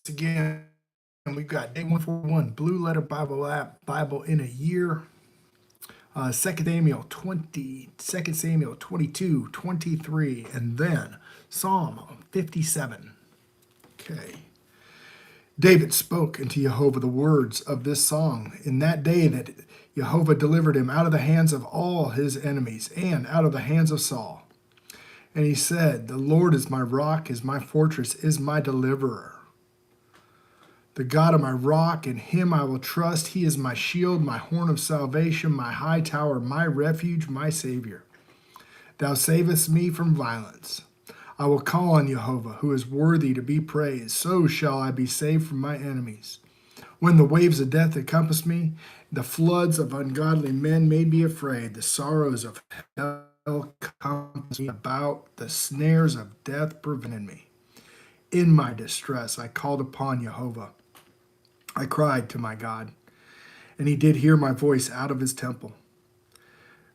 again. We've got day 141, Blue Letter Bible app, Bible in a Year. 2 Samuel 20, 2 Samuel 22, 23, and then Psalm 57. Okay. David spoke unto Jehovah the words of this song in that day that Jehovah delivered him out of the hands of all his enemies and out of the hands of Saul. And he said, the Lord is my rock, is my fortress, is my deliverer. The God of my rock, in him I will trust. He is my shield, my horn of salvation, my high tower, my refuge, my Savior. Thou savest me from violence. I will call on Jehovah, who is worthy to be praised. So shall I be saved from my enemies. When the waves of death encompassed me, the floods of ungodly men made me afraid. The sorrows of hell compassed me about. The snares of death prevented me. In my distress I called upon Jehovah. I cried to my God, and he did hear my voice out of his temple.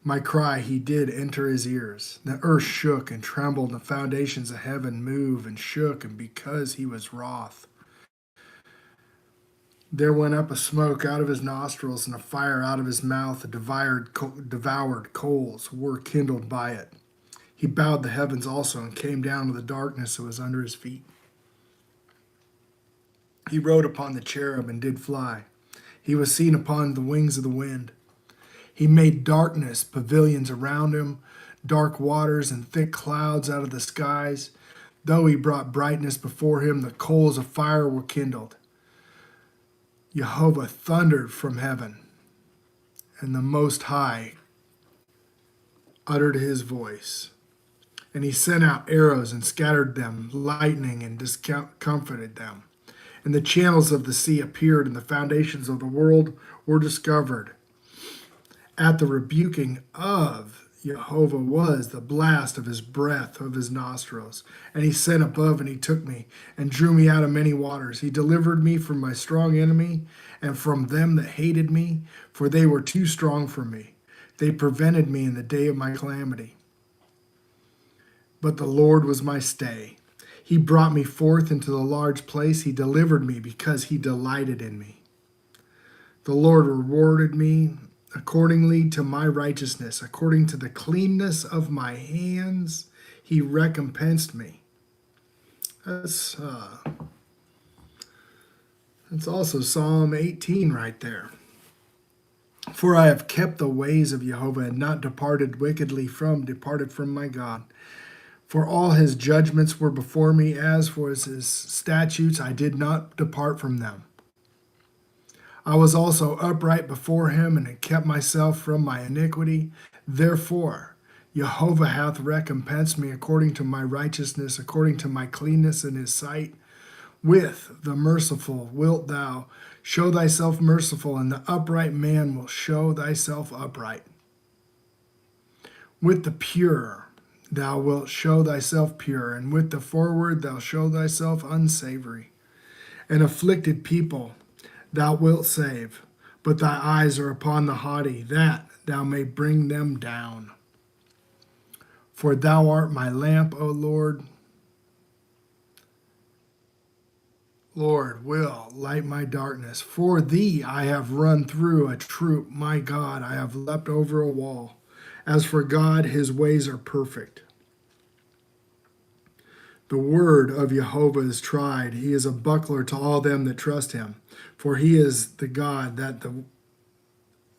My cry he did enter his ears. The earth shook and trembled, and the foundations of heaven moved and shook, and because he was wroth. There went up a smoke out of his nostrils, and a fire out of his mouth. The devoured coals were kindled by it. He bowed the heavens also, and came down to the darkness that was under his feet. He rode upon the cherub and did fly. He was seen upon the wings of the wind. He made darkness pavilions around him, dark waters and thick clouds out of the skies. Though he brought brightness before him, the coals of fire were kindled. Jehovah thundered from heaven, and the Most High uttered his voice. And he sent out arrows and scattered them, lightning and discomfited them. And the channels of the sea appeared, and the foundations of the world were discovered. At the rebuking of Jehovah was the blast of his breath of his nostrils. And he sent above, and he took me, and drew me out of many waters. He delivered me from my strong enemy, and from them that hated me, for they were too strong for me. They prevented me in the day of my calamity. But the Lord was my stay. He brought me forth into the large place. He delivered me because he delighted in me. The Lord rewarded me accordingly to my righteousness, according to the cleanness of my hands, he recompensed me. That's also Psalm 18 right there. For I have kept the ways of Jehovah and not departed from my God. For all his judgments were before me, as for his statutes I did not depart from them. I was also upright before him, and had kept myself from my iniquity. Therefore Jehovah hath recompensed me according to my righteousness, according to my cleanness in his sight. With the merciful wilt thou show thyself merciful, and the upright man will show thyself upright. With the pure thou wilt show thyself pure, and with the forward thou show thyself unsavory. An afflicted people thou wilt save, but thy eyes are upon the haughty, that thou may bring them down. For thou art my lamp, O Lord. Lord will light my darkness. For thee I have run through a troop, my God, I have leapt over a wall. As for God, his ways are perfect. The word of Jehovah is tried. He is a buckler to all them that trust him. For he is the God, that the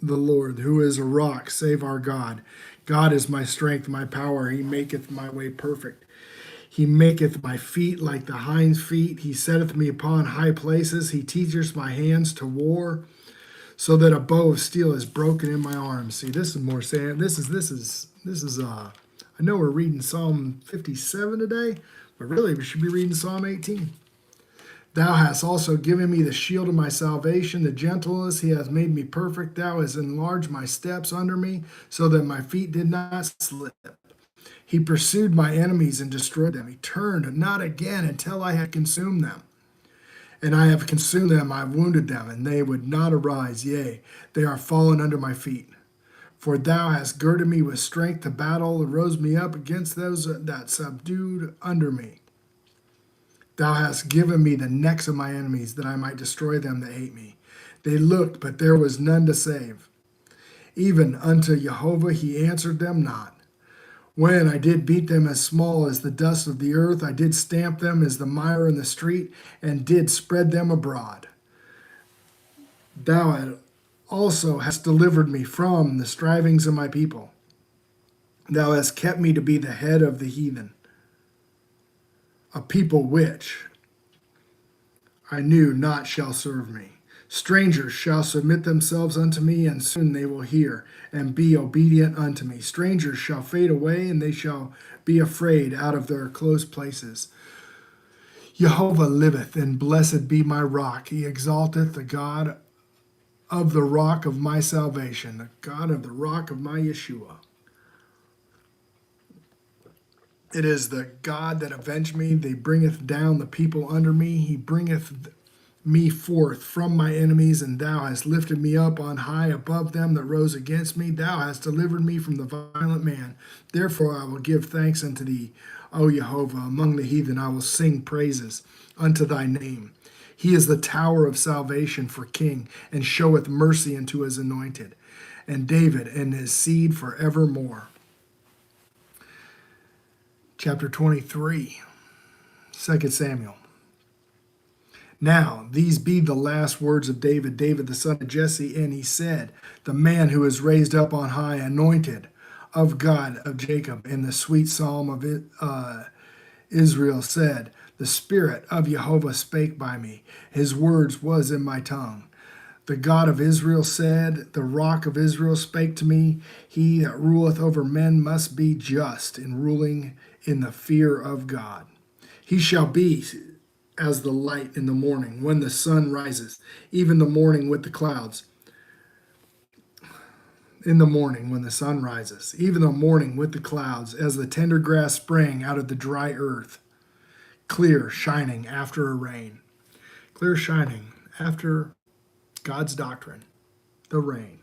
Lord, who is a rock, save our God. God is my strength, my power. He maketh my way perfect. He maketh my feet like the hind's feet. He setteth me upon high places. He teacheth my hands to war, so that a bow of steel is broken in my arms. See, this is more saying, this is I know we're reading Psalm 57 today, but really we should be reading Psalm 18. Thou hast also given me the shield of my salvation, the gentleness. He hath made me perfect. Thou hast enlarged my steps under me, so that my feet did not slip. He pursued my enemies and destroyed them. He turned not again until I had consumed them. And I have consumed them, I have wounded them, and they would not arise. Yea, they are fallen under my feet. For thou hast girded me with strength to battle, and rose me up against those that subdued under me. Thou hast given me the necks of my enemies, that I might destroy them that hate me. They looked, but there was none to save. Even unto Jehovah he answered them not. When I did beat them as small as the dust of the earth, I did stamp them as the mire in the street, and did spread them abroad. Thou also hast delivered me from the strivings of my people. Thou hast kept me to be the head of the heathen, a people which I knew not shall serve me. Strangers shall submit themselves unto me, and soon they will hear and be obedient unto me. Strangers shall fade away, and they shall be afraid out of their close places. Jehovah liveth, and blessed be my rock. He exalteth, the God of the rock of my salvation, the God of the rock of my Yeshua. It is the God that avenged me. They bringeth down the people under me. He bringeth me forth from my enemies, and thou hast lifted me up on high above them that rose against me. Thou hast delivered me from the violent man. Therefore I will give thanks unto thee, O Jehovah. Among the heathen I will sing praises unto thy name. He is the tower of salvation for king, and showeth mercy unto his anointed, and David and his seed forevermore. Chapter 23, 2 Samuel. Now, these be the last words of David, David the son of Jesse, and he said, the man who is raised up on high, anointed of God of Jacob, in the sweet psalm of Israel said, the Spirit of Jehovah spake by me, his words was in my tongue. The God of Israel said, the rock of Israel spake to me, he that ruleth over men must be just in ruling in the fear of God. He shall be as the light in the morning, when the sun rises, even the morning with the clouds. In the morning when the sun rises, even the morning with the clouds, as the tender grass spring out of the dry earth, clear shining after a rain. Clear shining after God's doctrine, the rain.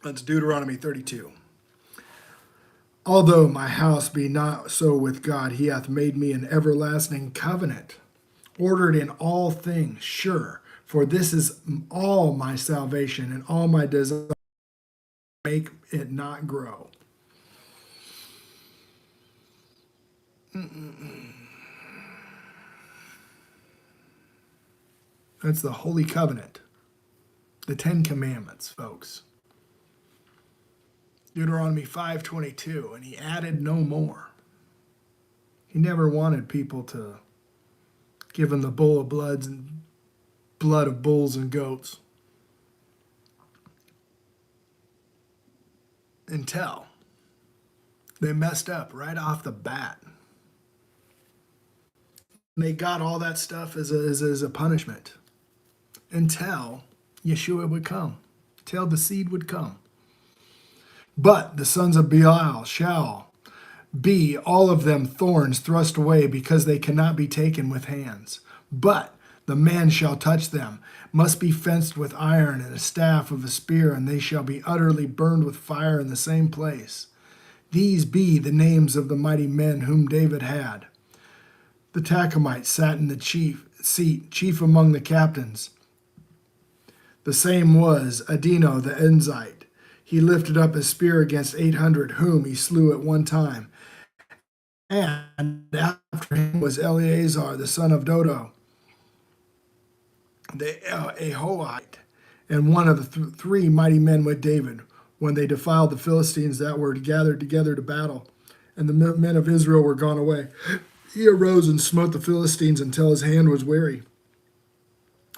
That's Deuteronomy 32. Although my house be not so with God, he hath made me an everlasting covenant, ordered in all things, sure. For this is all my salvation, and all my desire, make it not grow. That's the Holy Covenant, the Ten Commandments, folks. Deuteronomy 5:22, and he added no more. He never wanted people to give him the bowl of bloods and blood of bulls and goats until they messed up right off the bat. They got all that stuff as a punishment until Yeshua would come, till the seed would come. But the sons of Belial shall be all of them thorns thrust away, because they cannot be taken with hands. But the man shall touch them, must be fenced with iron and a staff of a spear, and they shall be utterly burned with fire in the same place. These be the names of the mighty men whom David had. The Tachomite sat in the chief among the captains. The same was Adino the Enzite. He lifted up his spear against 800, whom he slew at one time. And after him was Eleazar, the son of Dodo, the Ahohite, and one of the three mighty men with David, when they defiled the Philistines that were gathered together to battle, and the men of Israel were gone away. He arose and smote the Philistines until his hand was weary,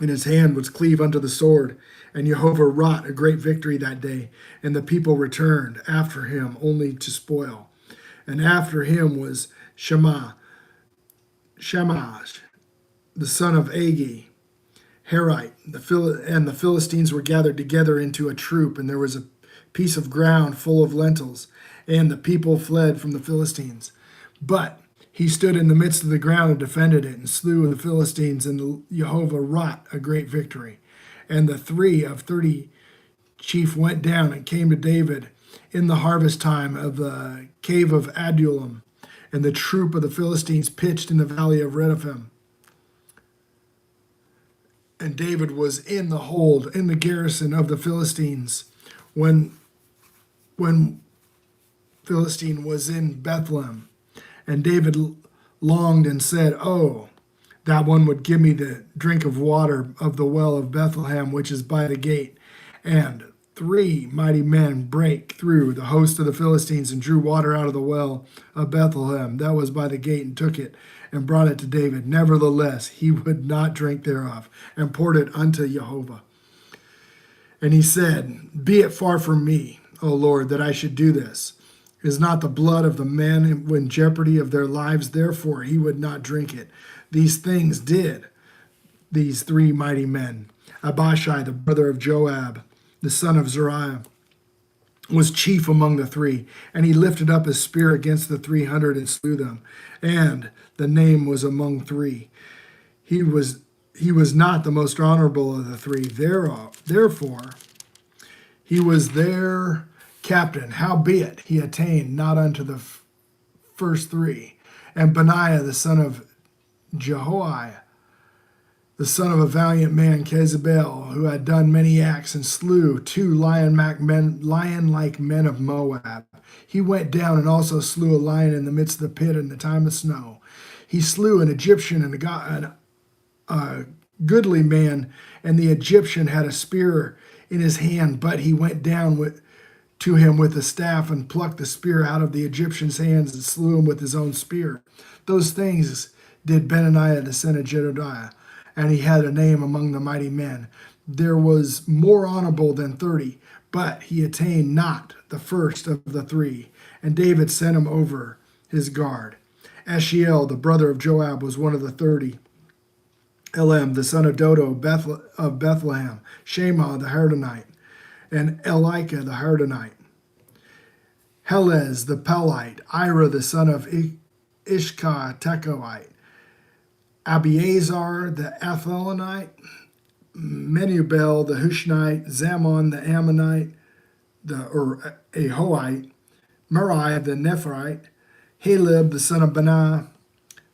and his hand was cleave unto the sword. And Jehovah wrought a great victory that day, and the people returned after him only to spoil. And after him was Shamash, the son of Agi, Herite, and the Philistines were gathered together into a troop, and there was a piece of ground full of lentils, and the people fled from the Philistines. But he stood in the midst of the ground and defended it, and slew the Philistines, and Jehovah wrought a great victory. And the 30 chief went down and came to David in the harvest time of the cave of Adullam, and the troop of the Philistines pitched in the valley of Rephaim. And David was in the hold, in the garrison of the Philistines, when Philistine was in Bethlehem. And David longed and said, "Oh, that one would give me the drink of water of the well of Bethlehem, which is by the gate." And 3 mighty men brake through the host of the Philistines and drew water out of the well of Bethlehem that was by the gate, and took it and brought it to David. Nevertheless, he would not drink thereof, and poured it unto Jehovah. And he said, "Be it far from me, O Lord, that I should do this. Is not the blood of the men in jeopardy of their lives? Therefore he would not drink it." These things did these 3 mighty men. Abishai, the brother of Joab, the son of Zeruiah, was chief among the 3, and he lifted up his spear against the 300 and slew them. And the name was among 3. He was not the most honorable of the 3. Therefore he was their captain. Howbeit he attained not unto the first 3. And Benaiah, the son of Jehoiada, the son of a valiant man, Jezebel, who had done many acts, and slew 2 lion-like men of Moab. He went down and also slew a lion in the midst of the pit in the time of snow. He slew an Egyptian and a goodly man, and the Egyptian had a spear in his hand, but he went down to him with a staff and plucked the spear out of the Egyptian's hands and slew him with his own spear. Those things did Benaiah the son of Jehoiada, and he had a name among the mighty men. There was more honorable than 30, but he attained not the first of the 3. And David sent him over his guard. Ashiel, the brother of Joab, was one of the 30. Elam, the son of Dodo of Bethlehem, Shema the Hardonite, and Elika the Hardonite, Helez the Pelite, Ira the son of Ishka Tekoite, Abiezar the Athelonite, Menubel the Hushite, Zaman the Ammonite, the Ahoite, Meriah the Nephite, Haleb the son of Benaiah,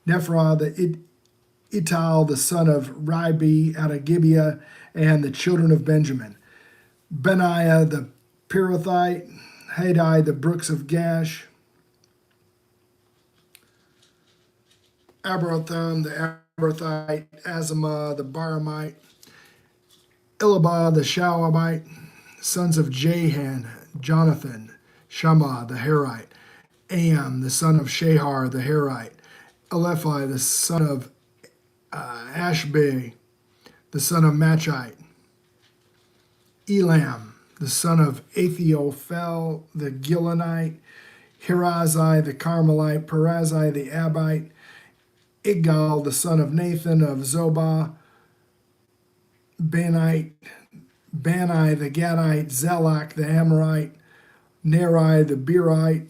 Nephrah the Ital the son of Ribi out of Gibeah, and the children of Benjamin, Benaiah the Pirathite, Hadai the brooks of Gash, Abratham the Abrathite, Azamah the Baramite, Elabah the Shawabite, sons of Jahan, Jonathan, Shammah the Herite, Am the son of Shahar the Herite, Elephi the son of Ashbei, the son of Machite, Elam, the son of Ethiophel the Gilonite, Hirazai the Carmelite, Perazai the Abite, Igal, the son of Nathan of Zobah, Bani the Gadite, Zelak the Amorite, Neri the Beerite,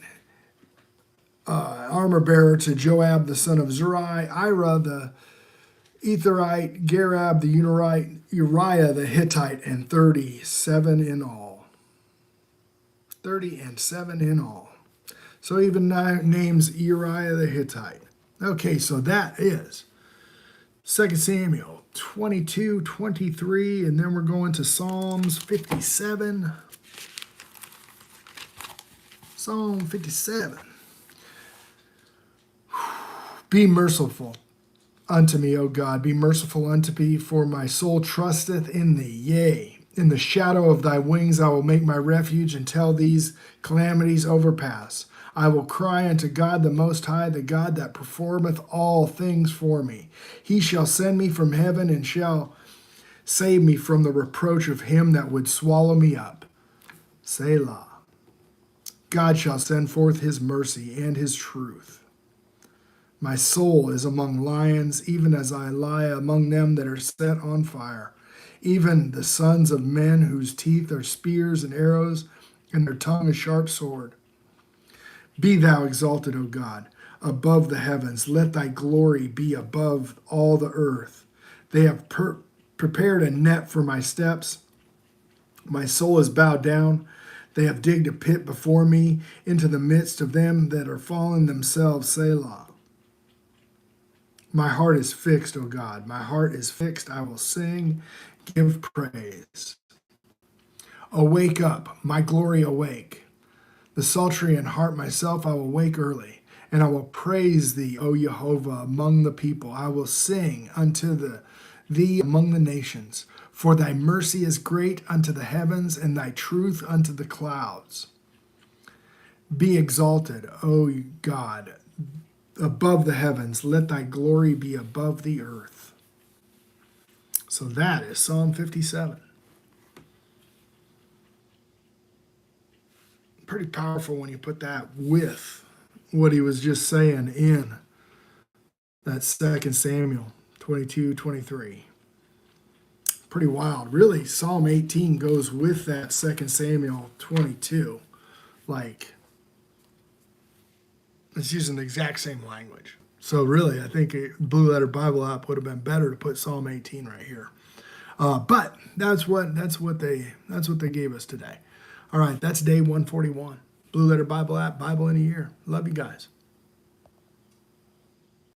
armor bearer to Joab the son of Zeruiah, Ira the Etherite, Garab the Unarite, Uriah the Hittite, and 37 in all. 37 in all. So even names Uriah the Hittite. Okay, so that is 2 Samuel 22, 23, and then we're going to Psalms 57. Psalm 57. Be merciful unto me, O God, be merciful unto me, for my soul trusteth in thee. Yea, in the shadow of thy wings I will make my refuge until these calamities overpass. I will cry unto God the Most High, the God that performeth all things for me. He shall send me from heaven and shall save me from the reproach of him that would swallow me up. Selah. God shall send forth his mercy and his truth. My soul is among lions, even as I lie among them that are set on fire, even the sons of men whose teeth are spears and arrows, and their tongue a sharp sword. Be thou exalted, O God, above the heavens. Let thy glory be above all the earth. They have prepared a net for my steps. My soul is bowed down. They have digged a pit before me into the midst of them that are fallen themselves, Selah. My heart is fixed, O God. My heart is fixed. I will sing, give praise. Awake up, my glory awake. The sultry in heart myself I will wake early, and I will praise thee, O Jehovah, among the people. I will sing unto thee among the nations. For thy mercy is great unto the heavens, and thy truth unto the clouds. Be exalted, O God, above the heavens. Let thy glory be above the earth. So that is Psalm 57. Pretty powerful when you put that with what he was just saying in that 2 Samuel 22-23. Pretty wild. Really, Psalm 18 goes with that 2 Samuel 22. Like, it's using the exact same language. So really, I think a Blue Letter Bible app would have been better to put Psalm 18 right here. But that's what they gave us today. All right, that's day 141. Blue Letter Bible app, Bible in a year. Love you guys.